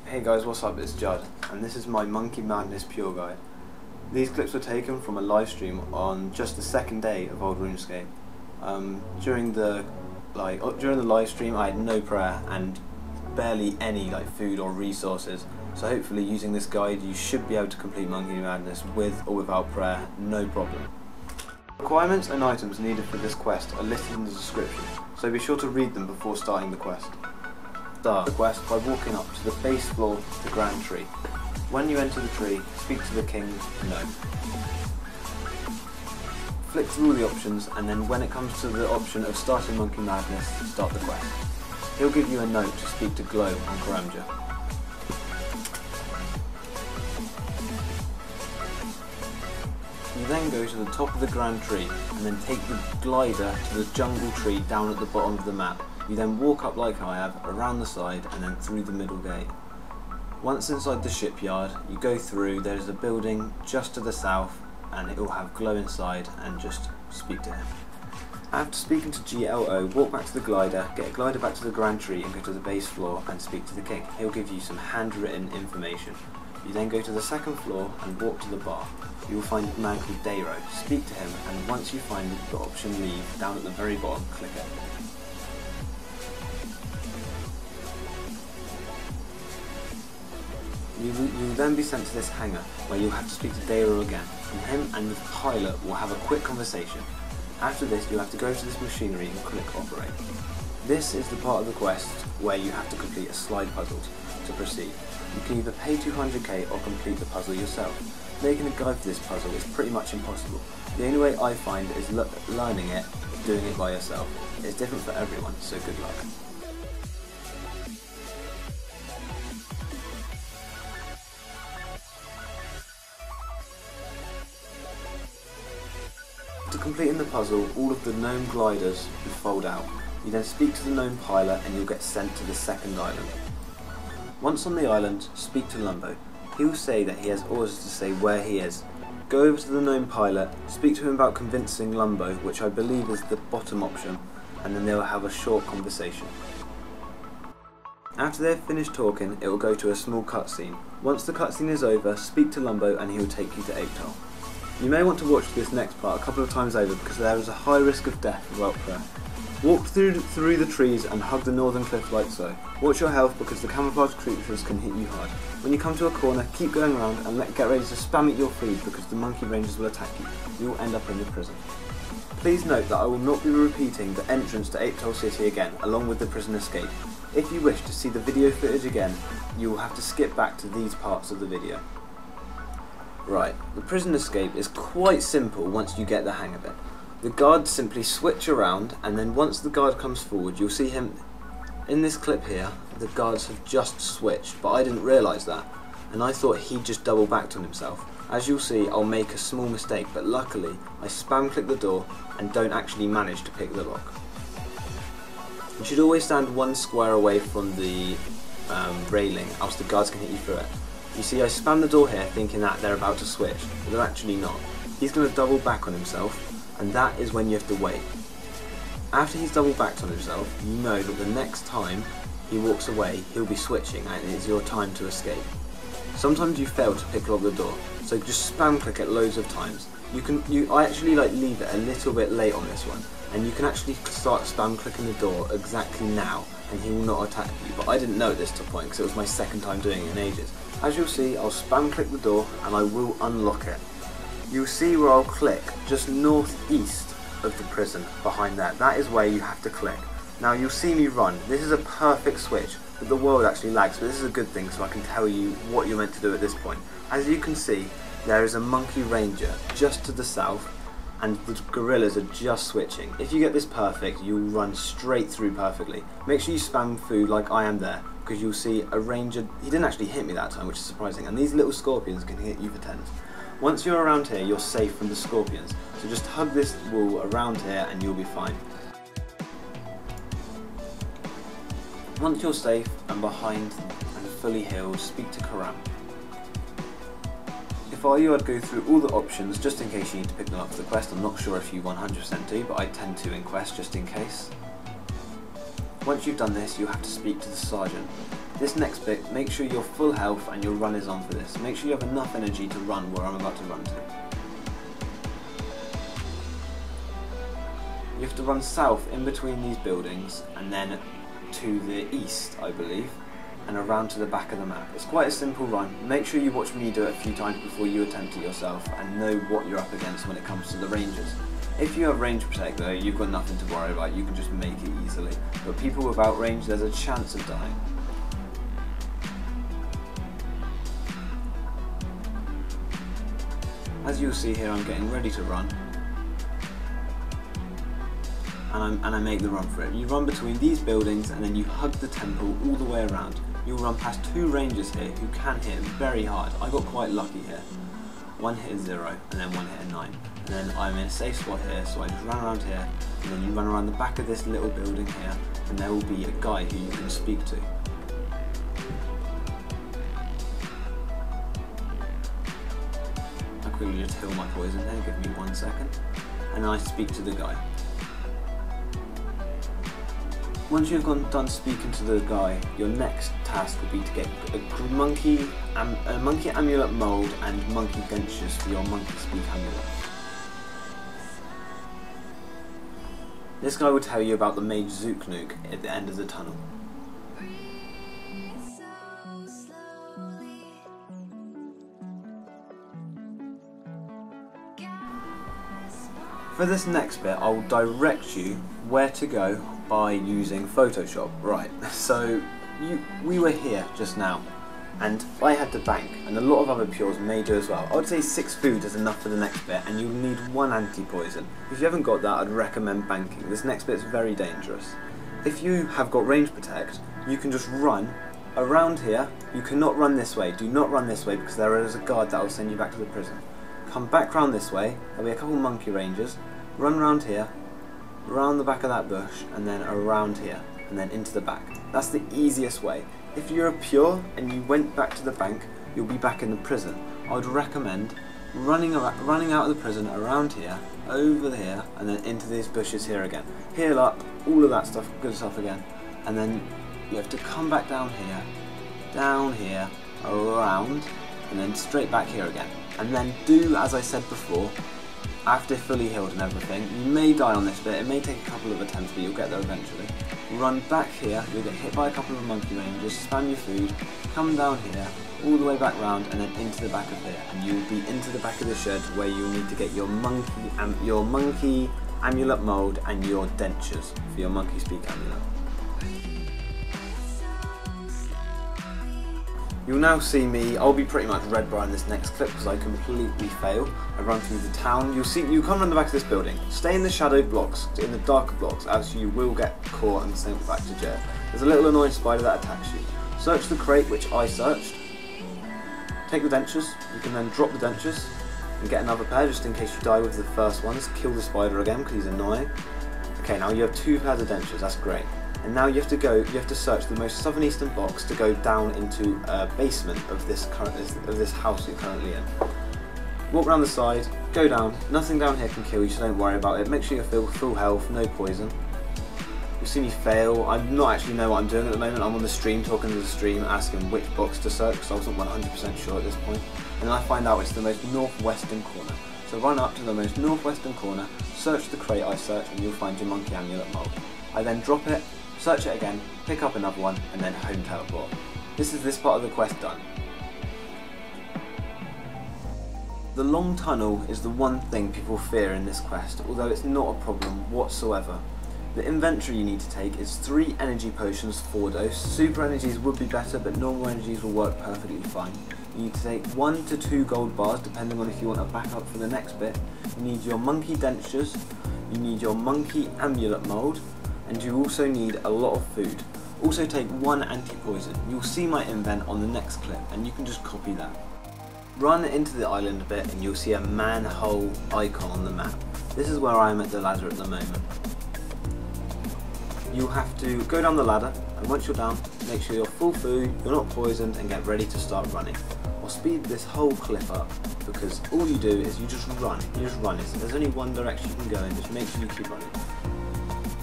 Hey guys, what's up? It's Judd, and this is my Monkey Madness Pure Guide. These clips were taken from a live stream on just the second day of old Runescape. During the live stream, I had no prayer and barely any food or resources. So hopefully, using this guide, you should be able to complete Monkey Madness with or without prayer, no problem. Requirements and items needed for this quest are listed in the description, so be sure to read them before starting the quest. Start the quest by walking up to the base floor of the Grand Tree. When you enter the tree, speak to the King's gnome. Flick through all the options, and then when it comes to the option of starting Monkey Madness, start the quest. He'll give you a note to speak to Glow on Karamja. You then go to the top of the Grand Tree, and then take the glider to the jungle tree down at the bottom of the map. You then walk up like I have, around the side, and then through the middle gate. Once inside the shipyard, you go through, there's a building just to the south, and it will have Glow inside, and just speak to him. After speaking to GLO, walk back to the glider, get a glider back to the Grand Tree, and go to the base floor and speak to the King. He'll give you some handwritten information. You then go to the second floor and walk to the bar. You will find a man called Dayro. Speak to him, and once you find the option leave, down at the very bottom, click it. You will then be sent to this hangar, where you'll have to speak to Dayro again, and him and the pilot will have a quick conversation. After this, you'll have to go to this machinery and click Operate. This is the part of the quest where you have to complete a slide puzzle to proceed. You can either pay 200k or complete the puzzle yourself. Making a guide for this puzzle is pretty much impossible. The only way I find is learning it, doing it by yourself. It's different for everyone, so good luck. After completing the puzzle, all of the gnome gliders will fold out. You then speak to the gnome pilot and you'll get sent to the second island. Once on the island, speak to Lumbo. He will say that he has orders to say where he is. Go over to the gnome pilot, speak to him about convincing Lumbo, which I believe is the bottom option, and then they will have a short conversation. After they have finished talking, it will go to a small cutscene. Once the cutscene is over, speak to Lumbo and he will take you to Aptal. You may want to watch this next part a couple of times over because there is a high risk of death without prayer. Walk through the trees and hug the northern cliff like so. Watch your health because the camouflage creatures can hit you hard. When you come to a corner, keep going around and get ready to spam eat your food because the monkey rangers will attack you. You will end up in the prison. Please note that I will not be repeating the entrance to Aptal City again along with the prison escape. If you wish to see the video footage again, you will have to skip back to these parts of the video. Right, the prison escape is quite simple once you get the hang of it. The guards simply switch around, and then once the guard comes forward, you'll see him in this clip here. The guards have just switched, but I didn't realise that, and I thought he'd just double backed on himself. As you'll see, I'll make a small mistake, but luckily I spam click the door and don't actually manage to pick the lock. You should always stand one square away from the railing, else the guards can hit you through it. You see, I spam the door here thinking that they're about to switch, but they're actually not. He's going to double back on himself, and that is when you have to wait. After he's double backed on himself, you know that the next time he walks away, he'll be switching and it is your time to escape. Sometimes you fail to pick lock the door, so just spam click it loads of times. I actually leave it a little bit late on this one, and you can actually start spam clicking the door exactly now, and he will not attack you. But I didn't know at this point because it was my second time doing it in ages. As you'll see, I'll spam click the door and I will unlock it. You'll see where I'll click just northeast of the prison behind that. That is where you have to click. Now you'll see me run. This is a perfect switch, but the world actually lags, but this is a good thing so I can tell you what you're meant to do at this point. As you can see, there is a monkey ranger just to the south and the gorillas are just switching. If you get this perfect, you'll run straight through perfectly. Make sure you spam food like I am there, because you'll see a ranger. He didn't actually hit me that time, which is surprising, and these little scorpions can hit you for tens. Once you're around here, you're safe from the scorpions, so just hug this wall around here and you'll be fine. Once you're safe and behind and fully healed, speak to Karam. If I were you, I'd go through all the options just in case you need to pick them up for the quest. I'm not sure if you 100% do, but I tend to in quest just in case. Once you've done this, you have to speak to the sergeant. This next bit, make sure you're full health and your run is on for this. Make sure you have enough energy to run where I'm about to run to. You have to run south in between these buildings and then to the east, I believe, and around to the back of the map. It's quite a simple run. Make sure you watch me do it a few times before you attempt it yourself and know what you're up against when it comes to the rangers. If you have range protect though, you've got nothing to worry about, you can just make it easily. But people without range, there's a chance of dying. As you'll see here, I'm getting ready to run. And I make the run for it. You run between these buildings and then you hug the temple all the way around. You'll run past 2 rangers here who can hit very hard. I got quite lucky here. One hit a 0 and then one hit a 9. And then I'm in a safe spot here, so I just run around here and then you run around the back of this little building here and there will be a guy who you can speak to. I'll quickly just heal my poison there, give me 1 second. And then I speak to the guy. Once you've done speaking to the guy, your next task will be to get a monkey amulet mold and monkey dentures for your monkey speak amulet. This guy will tell you about the mage Zooknook at the end of the tunnel. For this next bit, I will direct you where to go by using Photoshop. Right, so we were here just now, and I had to bank, and a lot of other pures may do as well. I would say 6 food is enough for the next bit, and you'll need 1 anti-poison. If you haven't got that, I'd recommend banking. This next bit is very dangerous. If you have got range protect, you can just run around here. You cannot run this way. Do not run this way because there is a guard that will send you back to the prison. Come back round this way. There'll be a couple monkey rangers. Run around here, around the back of that bush, and then around here, and then into the back. That's the easiest way. If you're a pure and you went back to the bank, you'll be back in the prison. I would recommend running out of the prison around here, over here, and then into these bushes here again. Heal up, all of that stuff, good stuff again. And then you have to come back down here, around, and then straight back here again. And then do as I said before. After fully healed and everything, you may die on this bit, it may take a couple of attempts, but you'll get there eventually. Run back here, you'll get hit by a couple of monkey rangers, spam your food, come down here, all the way back round, and then into the back of here. And you'll be into the back of the shed where you'll need to get your monkey amulet mold and your dentures for your monkey speak amulet. You'll now see me, I'll be pretty much red bar in this next clip because I completely fail. I run through the town. You come around the back of this building. Stay in the shadow blocks, in the darker blocks, as you will get caught and sent back to jail. There's a little annoying spider that attacks you. Search the crate, which I searched. Take the dentures. You can then drop the dentures and get another pair just in case you die with the first ones. Kill the spider again because he's annoying. Okay, now you have 2 pairs of dentures, that's great. And now you have to search the most southern-eastern box to go down into a basement of this house you're currently in. Walk around the side, go down, nothing down here can kill you, so don't worry about it. Make sure you're full health, no poison. You'll see me fail. I not actually know what I'm doing at the moment. I'm on the stream, talking to the stream, asking which box to search, because I wasn't 100% sure at this point. And then I find out it's the most northwestern corner. So run up to the most northwestern corner, search the crate I searched, and you'll find your monkey amulet mold. I then drop it, search it again, pick up another one, and then home teleport. This is this part of the quest done. The long tunnel is the one thing people fear in this quest, although it's not a problem whatsoever. The inventory you need to take is 3 energy potions, 4 dose. Super energies would be better, but normal energies will work perfectly fine. You need to take 1 to 2 gold bars, depending on if you want a backup for the next bit. You need your monkey dentures, you need your monkey amulet mold, and you also need a lot of food. Also take 1 anti-poison. You'll see my invent on the next clip and you can just copy that. Run into the island a bit and you'll see a manhole icon on the map. This is where I am at the ladder at the moment. You'll have to go down the ladder, and once you're down, make sure you're full food, you're not poisoned, and get ready to start running. I'll speed this whole clip up because all you do is you just run. There's only one direction you can go in, just make sure you keep running.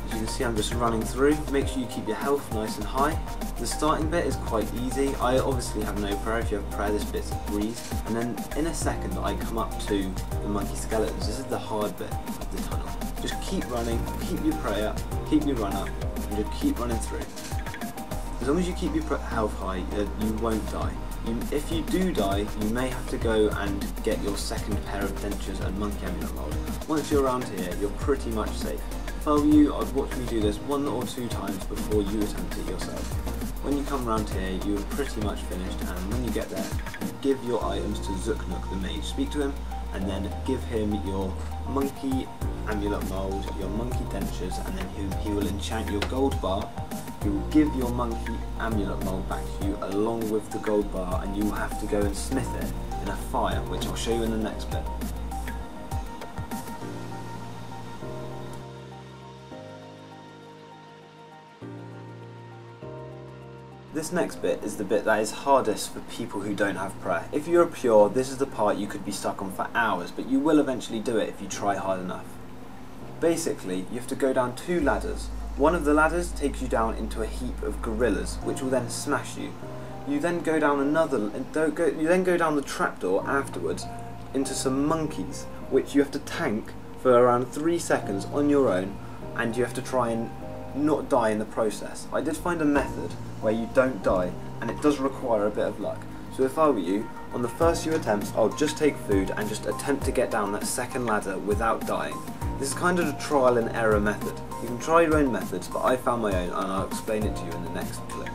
As you can see, I'm just running through. Make sure you keep your health nice and high. The starting bit is quite easy. I obviously have no prayer. If you have prayer, this bit's a breeze. And then in a second I come up to the monkey skeletons. This is the hard bit of the tunnel. Just keep running, keep your prayer up, keep your run up, and just keep running through. As long as you keep your health high, you won't die. If you do die, you may have to go and get your second pair of dentures and monkey amulet mold. Once you're around here, you're pretty much safe. If I were you, I'd watch me do this 1 or 2 times before you attempt it yourself. When you come around here, you're pretty much finished, and when you get there, you give your items to Zuknuk the mage. Speak to him, and then give him your monkey amulet mold, your monkey dentures, and then he will enchant your gold bar. He will give your monkey amulet mold back to you along with the gold bar, and you will have to go and smith it in a fire, which I'll show you in the next bit. This next bit is the bit that is hardest for people who don't have prayer. If you're a pure, this is the part you could be stuck on for hours, but you will eventually do it if you try hard enough. Basically, you have to go down 2 ladders. One of the ladders takes you down into a heap of gorillas, which will then smash you. You then go down the trapdoor afterwards into some monkeys, which you have to tank for around 3 seconds on your own, and you have to try and not die in the process. I did find a method where you don't die, and it does require a bit of luck. So if I were you, on the first few attempts, I'll just take food and just attempt to get down that second ladder without dying. This is kind of a trial and error method. You can try your own methods, but I found my own, and I'll explain it to you in the next clip.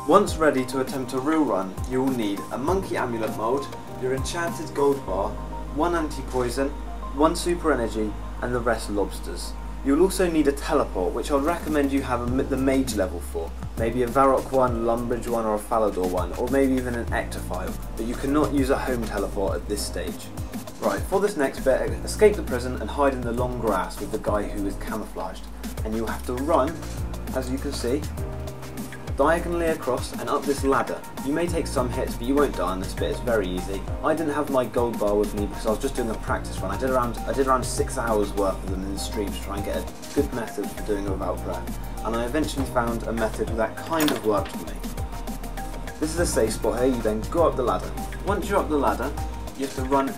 Once ready to attempt a real run, you will need a monkey amulet mold, your enchanted gold bar, 1 anti-poison, 1 super energy, and the rest lobsters. You'll also need a teleport, which I'd recommend you have the mage level for. Maybe a Varrock one, Lumbridge one, or a Falador one, or maybe even an Ectophile, but you cannot use a home teleport at this stage. Right, for this next bit, escape the prison and hide in the long grass with the guy who is camouflaged. And you'll have to run, as you can see, diagonally across and up this ladder. You may take some hits, but you won't die on this bit. It's very easy. I didn't have my gold bar with me because I was just doing a practice run. I did around 6 hours worth of them in the stream to try and get a good method for doing it without prayer. And I eventually found a method that kind of worked for me. This is a safe spot here. You then go up the ladder. Once you're up the ladder, you have to run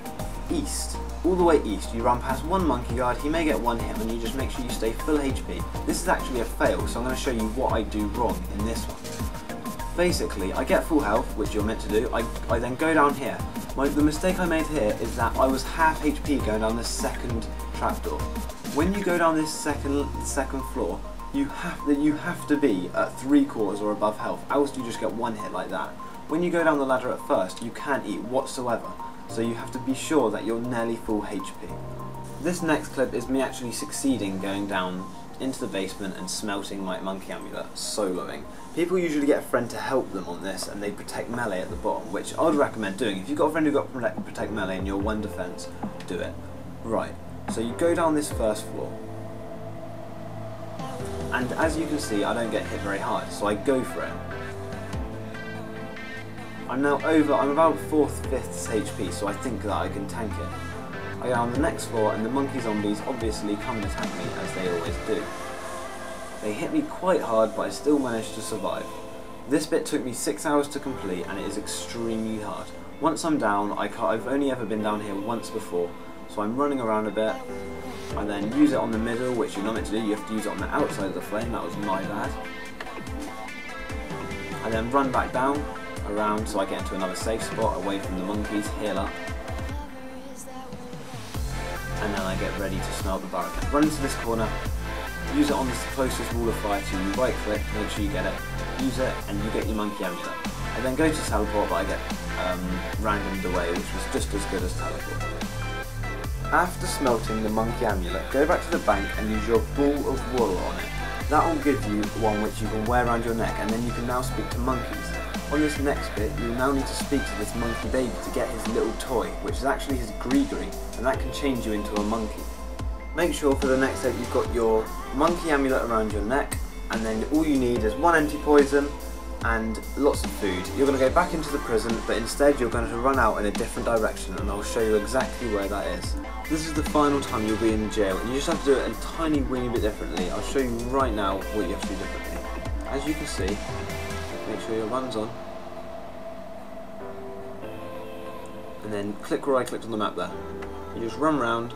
east, all the way east. You run past 1 monkey guard, he may get 1 hit and you just make sure you stay full HP. This is actually a fail, so I'm going to show you what I do wrong in this one. Basically, I get full health, which you're meant to do. I then go down here. The mistake I made here is that I was half HP going down this second trapdoor. When you go down this second floor, you have to be at 3/4 or above health, else you just get 1 hit like that. When you go down the ladder at first, you can't eat whatsoever. So you have to be sure that you're nearly full HP. This next clip is me actually succeeding going down into the basement and smelting my monkey amulet, soloing. People usually get a friend to help them on this, and they protect melee at the bottom, which I would recommend doing. If you've got a friend who's got protect melee and you're 1 defense, do it. Right, so you go down this first floor. And as you can see, I don't get hit very hard, so I go for it. I'm about 4th, 5th HP, so I think that I can tank it. I go on the next floor, and the monkey zombies obviously come and attack me, as they always do. They hit me quite hard, but I still managed to survive. This bit took me 6 hours to complete, and it is extremely hard. Once I'm down, I've only ever been down here once before, so I'm running around a bit. I then use it on the middle, which you're not meant to do. You have to use it on the outside of the flame. That was my bad. I then run back down around so I get into another safe spot away from the monkeys, heal up, and then I get ready to smelt the bar again. Run into this corner, use it on the closest wall of fire to you, right click, make sure you get it, use it, and you get your monkey amulet. I then go to teleport, but I get randomed away, which was just as good as teleport. After smelting the monkey amulet, go back to the bank and use your ball of wool on it. That will give you one which you can wear around your neck, and then you can now speak to monkeys. On this next bit, you will now need to speak to this monkey baby to get his little toy, which is actually his Grigri, and that can change you into a monkey. Make sure for the next step you've got your monkey amulet around your neck, and then all you need is 1 anti-poison and lots of food. You're going to go back into the prison, but instead you're going to run out in a different direction, and I'll show you exactly where that is. This is the final time you'll be in jail, and you just have to do it a tiny weeny bit differently. I'll show you right now what you have to do differently. As you can see, sure your run's on. And then click where I clicked on the map there. You just run round,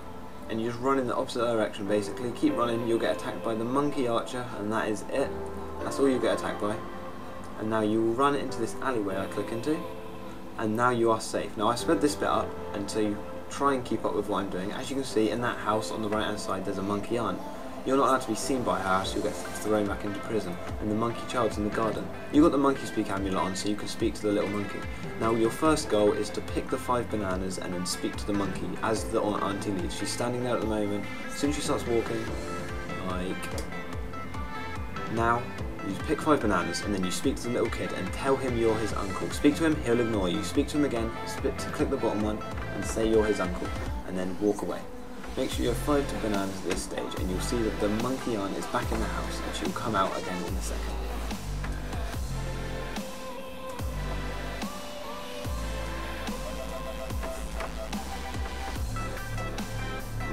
and you just run in the opposite direction basically. Keep running, you'll get attacked by the monkey archer, and that is it. That's all you get attacked by. And now you will run into this alleyway I click into, and now you are safe. Now I sped this bit up, and so you try and keep up with what I'm doing. As you can see, in that house on the right hand side there's a monkey aunt. You're not allowed to be seen by her, so you'll get thrown back into prison. And the monkey child's in the garden. You've got the monkey speak amulet on, so you can speak to the little monkey. Now your first goal is to pick the 5 bananas and then speak to the monkey as the auntie leads. She's standing there at the moment. As soon as she starts walking, like now, you pick 5 bananas and then you speak to the little kid and tell him you're his uncle. Speak to him, he'll ignore you. Speak to him again, click the bottom one and say you're his uncle, and then walk away. Make sure you have 5 bananas at this stage, and you'll see that the monkey aunt is back in the house, and she'll come out again in a second.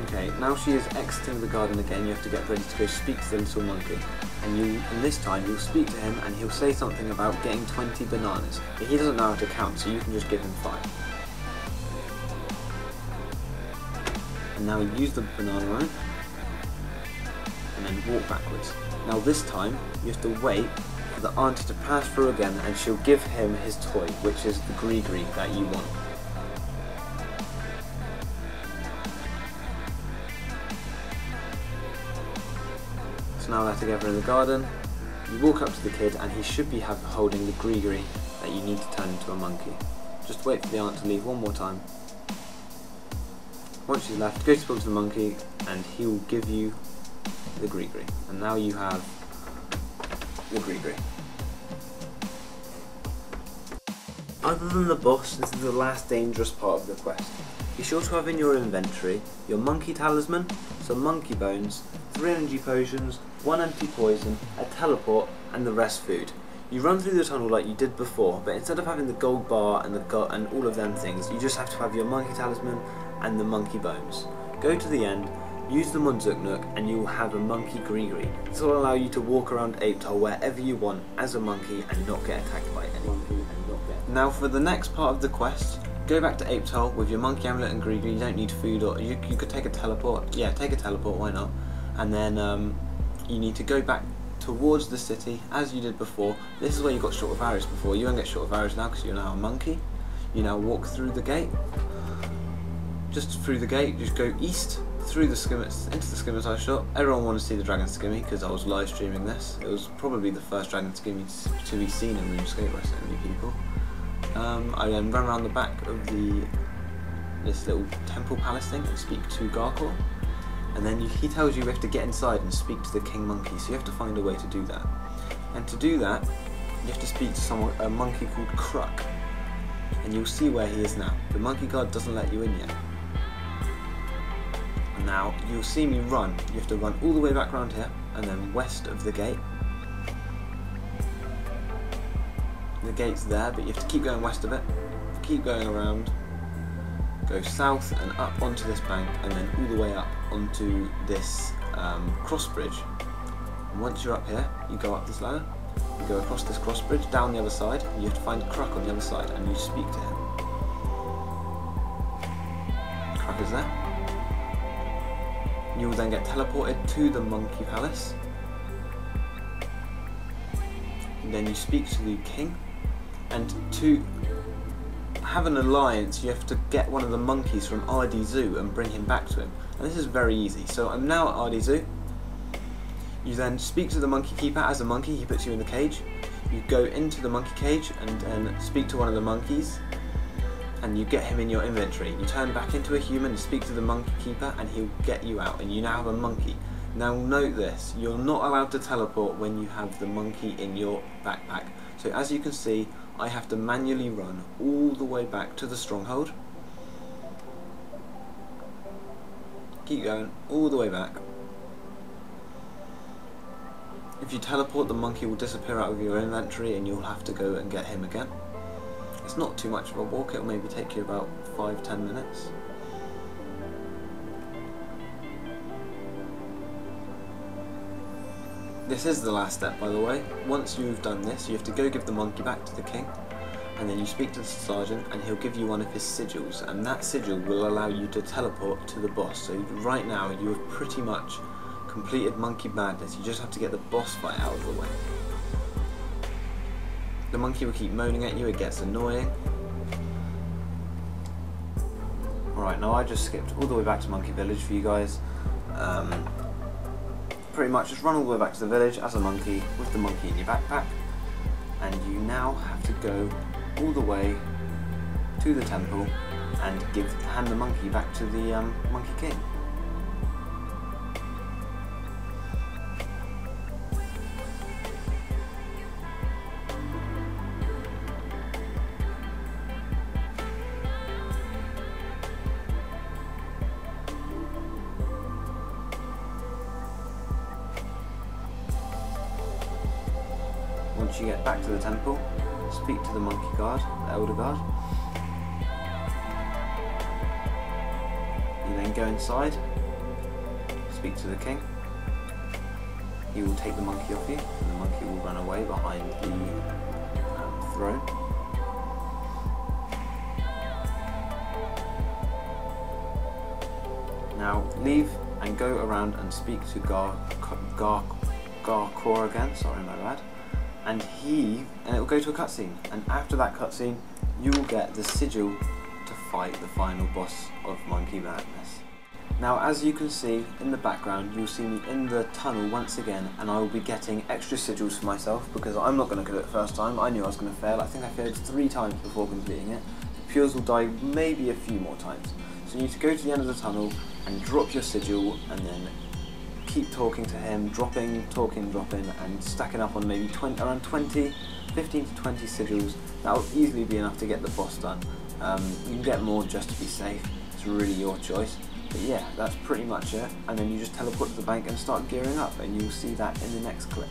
Okay, now she is exiting the garden again. You have to get ready to go speak to the little monkey. And this time you'll speak to him, and he'll say something about getting 20 bananas. But he doesn't know how to count, so you can just give him 5. And now use the banana on it, and then walk backwards. Now this time, you have to wait for the auntie to pass through again, and she'll give him his toy, which is the gree-gree that you want. So now they're together in the garden. You walk up to the kid, and he should be holding the gree-gree that you need to turn into a monkey. Just wait for the aunt to leave one more time. Once she's left, go to talk to the monkey, and he will give you the gree-gree. And now you have the gree-gree. Other than the boss, this is the last dangerous part of the quest. Be sure to have in your inventory your monkey talisman, some monkey bones, 3 energy potions, 1 anti-poison, a teleport, and the rest food. You run through the tunnel like you did before, but instead of having the gold bar and all of them things, you just have to have your monkey talisman and the monkey bones. Go to the end, use the Munzuk, and you will have a monkey gree-gree. This will allow you to walk around Aptal wherever you want as a monkey and not get attacked by anyone. Now for the next part of the quest, go back to Aptal with your monkey amulet and gree-gree. You don't need food, or you could take a teleport. Yeah, take a teleport, why not? And then you need to go back towards the city as you did before. This is where you got short of arrows before. You won't get short of arrows now because you're now a monkey. You now walk through the gate. Just through the gate, just go east through the skimmers into the skimmers I shot. Everyone wanted to see the dragon skimmy because I was live streaming this. It was probably the first dragon skimmy to be seen in Runescape by so many people. I then run around the back of this little temple palace thing and speak to Garkor. And then he tells you have to get inside and speak to the king monkey, so you have to find a way to do that. And to do that, you have to speak to a monkey called Kruk. And you'll see where he is now. The monkey guard doesn't let you in yet. And now, you'll see me run. You have to run all the way back around here, and then west of the gate. The gate's there, but you have to keep going west of it. Keep going around. Go south and up onto this bank, and then all the way up onto this cross bridge. And once you're up here, you go up this ladder, you go across this cross bridge, down the other side, and you have to find Kruk on the other side, and you speak to him. Kruk is there. You will then get teleported to the monkey palace. And then you speak to the king, and to have an alliance, you have to get one of the monkeys from RD Zoo and bring him back to him. And this is very easy. So I'm now at RD Zoo. You then speak to the monkey keeper as a monkey. He puts you in the cage. You go into the monkey cage and speak to one of the monkeys, and you get him in your inventory. You turn back into a human and speak to the monkey keeper, and he'll get you out, and you now have a monkey. Now note this, you're not allowed to teleport when you have the monkey in your backpack. So as you can see, I have to manually run all the way back to the stronghold. Keep going all the way back. If you teleport, the monkey will disappear out of your inventory and you'll have to go and get him again. It's not too much of a walk, it'll maybe take you about 5-10 minutes. This is the last step, by the way. Once you've done this, you have to go give the monkey back to the king, and then you speak to the sergeant and he'll give you one of his sigils, and that sigil will allow you to teleport to the boss. So right now you have pretty much completed Monkey Madness. You just have to get the boss fight out of the way. The monkey will keep moaning at you, it gets annoying. Alright, now I just skipped all the way back to Monkey Village for you guys. Pretty much just run all the way back to the village as a monkey with the monkey in your backpack, and you now have to go all the way to the temple and hand the monkey back to the Monkey King. Once you get back to the temple, speak to the monkey guard, the elder guard. You then go inside, speak to the king. He will take the monkey off you, and the monkey will run away behind the throne. Now leave and go around and speak to Garkor again, sorry my bad. And it will go to a cutscene, and after that cutscene you will get the sigil to fight the final boss of Monkey Madness. Now as you can see in the background, you'll see me in the tunnel once again, and I will be getting extra sigils for myself because I'm not going to get it the first time. I knew I was going to fail. I think I failed 3 times before completing it. The Pures will die maybe a few more times. So you need to go to the end of the tunnel and drop your sigil, and then keep talking to him, dropping, talking, dropping, and stacking up on maybe around 15 to 20 sigils. That will easily be enough to get the boss done. You can get more just to be safe, it's really your choice. But yeah, that's pretty much it, and then you just teleport to the bank and start gearing up, and you'll see that in the next clip.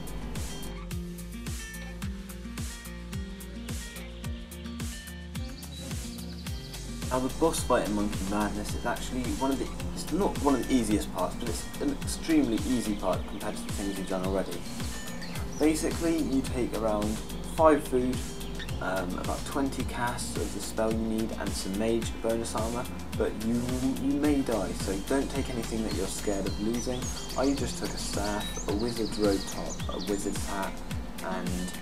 Now the boss fight in Monkey Madness is actually it's not one of the easiest parts, but it's an extremely easy part compared to the things you've done already. Basically, you take around 5 food, about 20 casts of the spell you need, and some mage bonus armor, but you may die, so don't take anything that you're scared of losing. I just took a staff, a wizard's robe top, a wizard's hat, and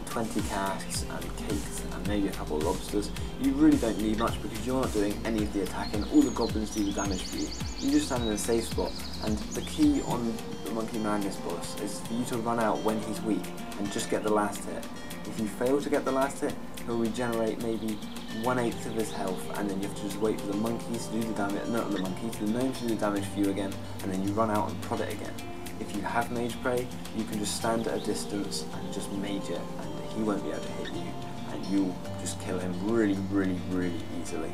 20 casts and cakes and maybe a couple of lobsters. You really don't need much because you're not doing any of the attacking. All the goblins do the damage for you. You just stand in a safe spot, and the key on the Monkey Madness boss is for you to run out when he's weak and just get the last hit. If you fail to get the last hit, he'll regenerate maybe 1/8 of his health, and then you have to just wait for the monkeys to do the damage, not the monkeys, the gnomes to do the damage for you again, and then you run out and prod it again. If you have Mage Prey, you can just stand at a distance and just mage it, and he won't be able to hit you, and you'll just kill him really, really, really easily.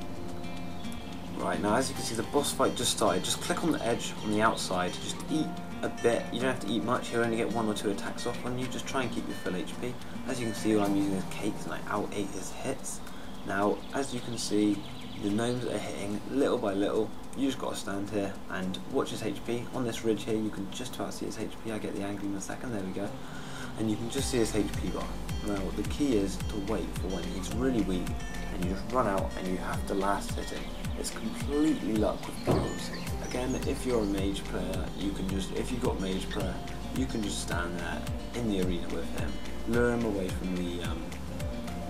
Right, now as you can see, the boss fight just started. Just click on the edge on the outside, just eat a bit. You don't have to eat much, he'll only get 1 or 2 attacks off on you. Just try and keep your full HP. As you can see, all I'm using is cakes, and I out-ate his hits. Now, as you can see, the gnomes are hitting little by little. You just got to stand here and watch his HP. On this ridge here, you can just about see his HP. I get the angle in a second, there we go. And you can just see his HP bar. Now, the key is to wait for when he's really weak, and you just run out and you have to last hit him. It's completely luck with Pures. Again, if you're a mage player, you can just, if you've got mage prayer, you can just stand there in the arena with him, lure him away from the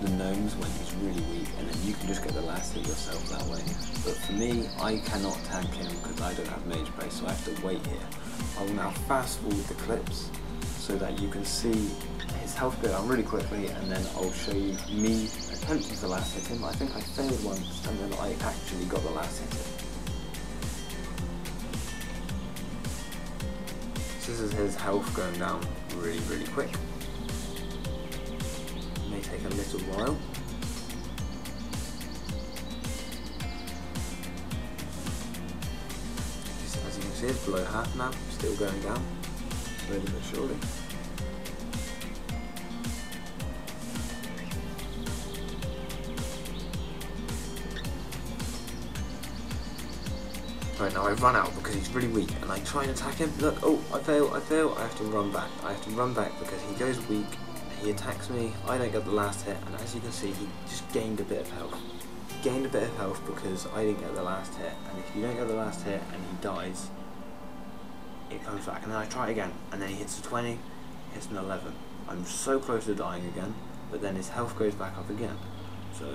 gnomes when he's really weak, and then you can just get the last hit yourself that way. But for me, I cannot tank him because I don't have mage prayer, so I have to wait here. I will now fast forward the clips so that you can see his health go down really quickly, and then I'll show you me attempting to last hit him. I think I failed once, and then I actually got the last hit him. So this is his health going down really, really quick. It may take a little while. As you can see, it's below half now, still going down, slowly but surely. Right, now I run out because he's really weak, and I try and attack him. Look, oh, I fail, I have to run back. I have to run back because he goes weak, he attacks me, I don't get the last hit, and as you can see, he just gained a bit of health. Gained a bit of health because I didn't get the last hit, and if you don't get the last hit and he dies, it comes back, and then I try again, and then he hits a 20, hits an 11. I'm so close to dying again, but then his health goes back up again. So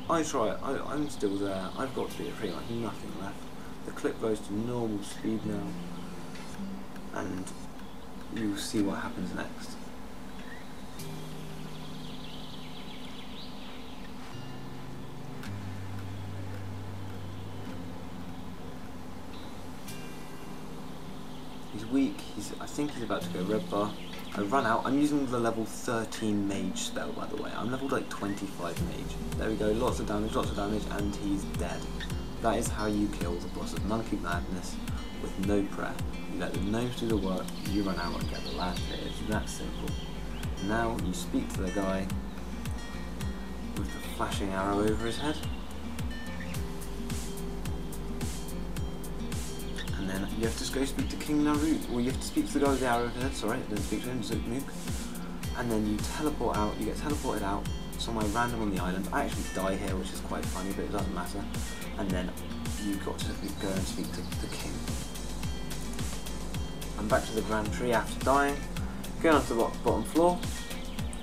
I try, I'm still there, I've got to be pretty much nothing left. The clip goes to normal speed now, and you'll see what happens next. He's weak, I think he's about to go red bar. I run out, I'm using the level 13 mage spell by the way. I'm leveled like 25 mage. There we go, lots of damage, and he's dead. That is how you kill the boss of Monkey Madness with no prayer. You let the gnomes do the work, you run out and get the last hit. It's that simple. Now you speak to the guy with the flashing arrow over his head. And then you have to go speak to King Naru, or you have to speak to the guy with the arrow over his head, sorry, don't speak to him, Zook. And then you teleport out, you get teleported out somewhere random on the island. I actually die here, which is quite funny, but it doesn't matter. And then you've got to go and speak to the king. I'm back to the Grand Tree after dying. Going on to the bottom floor.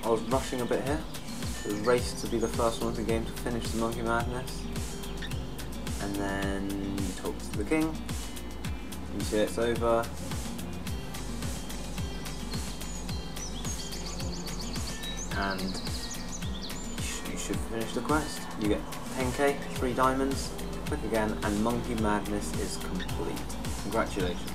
I was rushing a bit here. It was raced to be the first one of the game to finish the Monkey Madness. And then you talk to the king. You see it's over. And you should finish the quest. You get 10k, 3 diamonds, click again, and Monkey Madness is complete. Congratulations.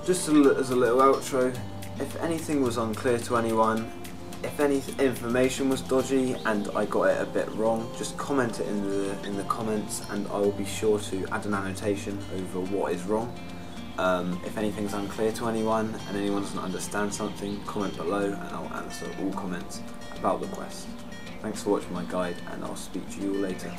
Just as a little outro, if anything was unclear to anyone, if any information was dodgy and I got it a bit wrong, just comment it in the comments, and I will be sure to add an annotation over what is wrong. If anything's unclear to anyone and anyone doesn't understand something, comment below and I'll answer all comments about the quest. Thanks for watching my guide, and I'll speak to you all later.